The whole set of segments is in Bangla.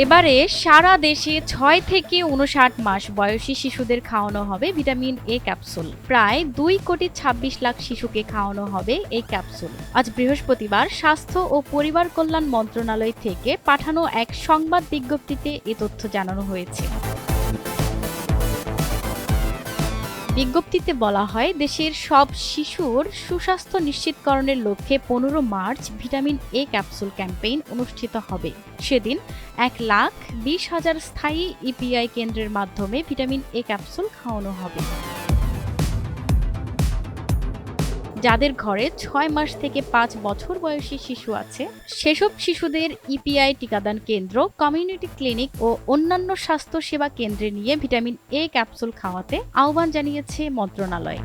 এবারে সারা দেশে ৬ থেকে ৫৯ মাস বয়সী শিশুদের খাওয়ানো হবে ভিটামিন এ ক্যাপসুল। প্রায় ২,২৬,০০,০০০ শিশুকে খাওয়ানো হবে এই ক্যাপসুল। আজ বৃহস্পতিবার স্বাস্থ্য ও পরিবার কল্যাণ মন্ত্রণালয় থেকে পাঠানো এক সংবাদ বিজ্ঞপ্তিতে এ তথ্য জানানো হয়েছে। বিজ্ঞপ্তিতে বলা হয়, দেশের সব শিশুর সুস্বাস্থ্য নিশ্চিতকরণের লক্ষ্যে ১৫ March vitamin A capsule campaign অনুষ্ঠিত হবে। সেদিন ১,২০,০০০ স্থায়ী ইপিআই কেন্দ্রের মাধ্যমে ভিটামিন এ ক্যাপসুল খাওয়ানো হবে। যাদের ঘরে ৬ মাস থেকে ৫ বছর বয়সী শিশু আছে, সেসব শিশুদের ইপিআই টিকাদান কেন্দ্র, কমিউনিটি ক্লিনিক ও অন্যান্য স্বাস্থ্য সেবা কেন্দ্রে নিয়ে ভিটামিন এ ক্যাপসুল খাওয়াতে আহ্বান জানিয়েছে মন্ত্রণালয়।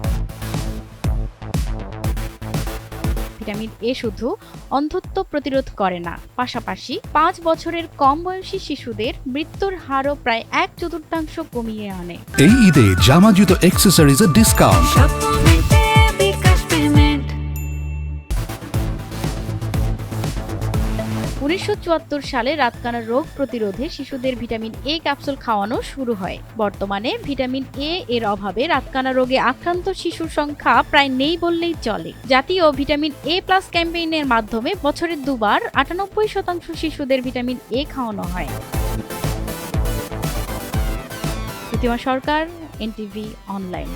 ভিটামিন এ শুধু অন্ধত্ব প্রতিরোধ করে না, পাশাপাশি ৫ বছরের কম বয়সী শিশুদের মৃত্যুর হারও প্রায় ১/৪ কমিয়ে আনে। এই ঈদে জামা জুতো অ্যাক্সেসরিজের ডিসকাউন্ট। ১৯৭৪ সালে রাতকানা রোগ প্রতিরোধে শিশুদের ভিটামিন এ ক্যাপসুল খাওয়ানো শুরু হয়। বর্তমানে ভিটামিন এ এর অভাবে রাতকানা রোগে আক্রান্ত শিশুর সংখ্যা প্রায় নেই বললেই চলে। জাতীয় ভিটামিন এ প্লাস ক্যাম্পেইনের মাধ্যমে বছরে দুবার ৯৮% শিশুদের ভিটামিন এ খাওয়ানো হয়। প্রতিমা সরকার, এনটিভি অনলাইন।